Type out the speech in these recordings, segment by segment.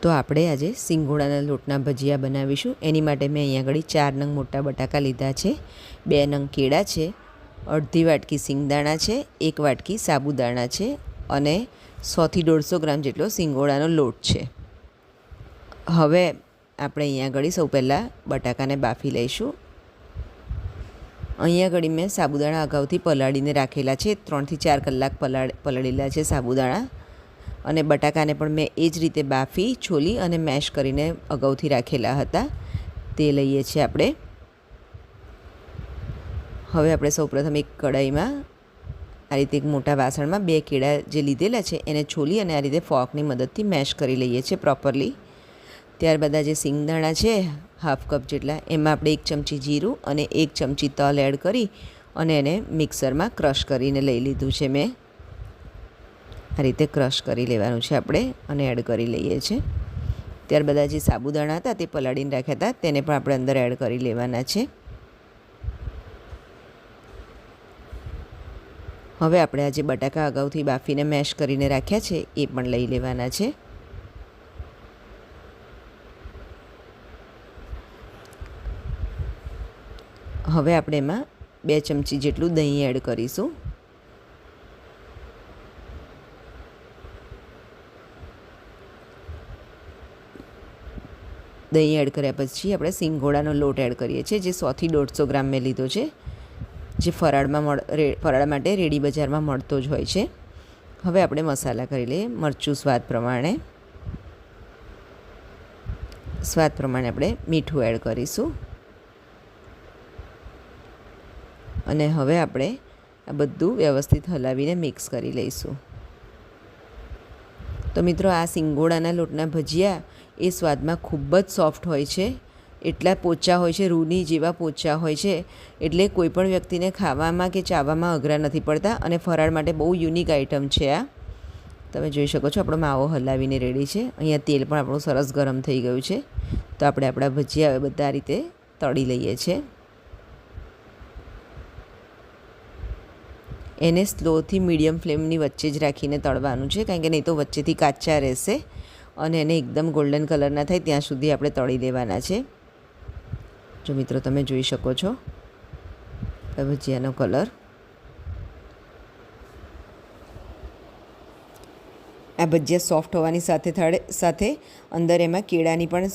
તો આપણે આજે સિંગોડાના લોટના ભજીયા બનાવીશું। એની માટે મેં અહીંયા આગળ 4 નંગ મોટા બટાકા લીધા છે, 2 નંગ કેળા છે, અડધી વાટકી સિંગદાણા છે, 1 વાટકી સાબુદાણા છે અને 100 થી 150 ગ્રામ જેટલો સિંગોડાનો લોટ છે। હવે આપણે અહીંયા આગળ સૌ પહેલાં બટાકાને બાફી લઈશું। અહીંયા આગળ મેં સાબુદાણા અગાઉથી પલાળીને રાખેલા છે, 3 થી 4 કલાક પલળેલા છે સાબુદાણા। અને બટાકાને પણ મેં એ જ રીતે બાફી છોલી અને મેશ કરીને અગાઉથી રાખેલા હતા, તે લઈએ છીએ આપણે। હવે આપણે સૌપ્રથમ એક કઢાઈમાં આ રીતે એક મોટા વાસણમાં 2 કેળા જે લીધેલા છે એને છોલી અને આ રીતે ફોર્કની મદદથી મેશ કરી લઈએ છીએ પ્રોપરલી। ત્યારબાદ આ જે સિંગદાણા છે હાફ કપ જેટલા, એમાં આપણે 1 ચમચી જીરું અને 1 ચમચી તલ એડ કરી અને એને મિક્સરમાં ક્રશ કરીને લઈ લીધું છે મેં। આ રીતે ક્રશ કરી લેવાનું છે આપણે અને એડ કરી લઈએ છીએ। ત્યારબાદ આ જે સાબુદાણા હતા તે પલાળીને રાખ્યા હતા તેને પણ આપણે અંદર એડ કરી લેવાના છે। હવે આપણે આ જે બટાકા અગાઉથી બાફીને મેશ કરીને રાખ્યા છે એ પણ લઈ લેવાના છે। હવે આપણે એમાં 2 ચમચી જેટલું દહીં એડ કરીશું। દહીં એડ કર્યા પછી આપણે સિંગોડાનો લોટ એડ કરીએ છીએ, જે 100 થી 150 ગ્રામ મેં લીધો છે, જે ફરાળ માટે રેડી બજારમાં મળતો જ હોય છે। હવે આપણે મસાલા કરી લઈએ। મરચું સ્વાદ પ્રમાણે આપણે મીઠું એડ કરીશું અને હવે આપણે આ બધું વ્યવસ્થિત હલાવીને મિક્સ કરી લઈશું। તો મિત્રો, આ સિંગોડાના લોટના ભજીયા એ સ્વાદમાં ખૂબ જ સોફ્ટ હોય છે, એટલા પોચા હોય છે, રૂની જેવા પોચા હોય છે, એટલે કોઈ પણ વ્યક્તિને ખાવામાં કે ચાવવામાં અઘરા નથી પડતા અને ફરાળ માટે બહુ યુનિક આઇટમ છે આ। તમે જોઈ શકો છો આપણો માવો હલાવીને રેડી છે। અહીંયા તેલ પણ આપણું સરસ ગરમ થઈ ગયું છે, તો આપણે આપણા ભજીયા હવે બધા રીતે તળી લઈએ છીએ। એને સ્લોથી મીડિયમ ફ્લેમની વચ્ચે જ રાખીને તળવાનું છે, કારણ કે નહીં તો વચ્ચેથી કાચા રહેશે અને એને એકદમ ગોલ્ડન કલર ના થાય ત્યાં સુધી આપણે તળી લેવાના છે। જો મિત્રો, તમે જોઈ શકો છો ભજીયાનો કલર। આ ભજીયા સોફ્ટ હોવાની સાથે અંદર એમાં કેળાની પણ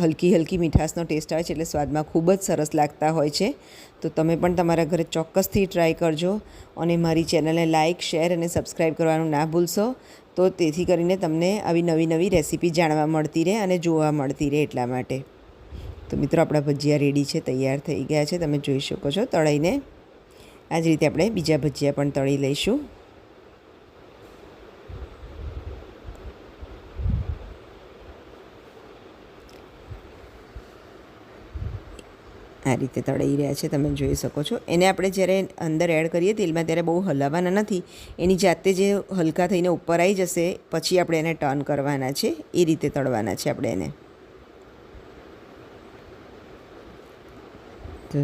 હલકી મીઠાશનો ટેસ્ટ આવે છે, એટલે સ્વાદમાં ખૂબ જ સરસ લાગતા હોય છે। તો તમે પણ તમારા ઘરે ચોક્કસથી ટ્રાય કરજો અને મારી ચેનલને લાઇક, શેર અને સબસ્ક્રાઈબ કરવાનું ના ભૂલશો, તો તેથી કરીને તમને આવી નવી રેસીપી જાણવા મળતી રહે અને જોવા મળતી રહે એટલા માટે। તો મિત્રો, આપણા ભજીયા રેડી છે, તૈયાર થઈ ગયા છે, તમે જોઈ શકો છો તળાઈને। આ જ રીતે આપણે બીજા ભજીયા પણ તળી લઈશું। આ રીતે તળાઈ રહ્યા છે, તમે જોઈ શકો છો। એને આપણે જ્યારે અંદર એડ કરીએ તેલમાં ત્યારે બહુ હલાવવાના નથી, એની જાતે જે હલકા થઈને ઉપર આવી જશે પછી આપણે એને ટર્ન કરવાના છે, એ રીતે તળવાના છે આપણે એને। તો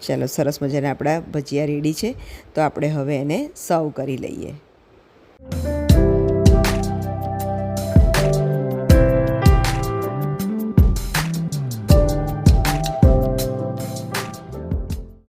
ચાલો, સરસ મજાના આપણા ભજીયા રેડી છે, તો આપણે હવે એને સર્વ કરી લઈએ।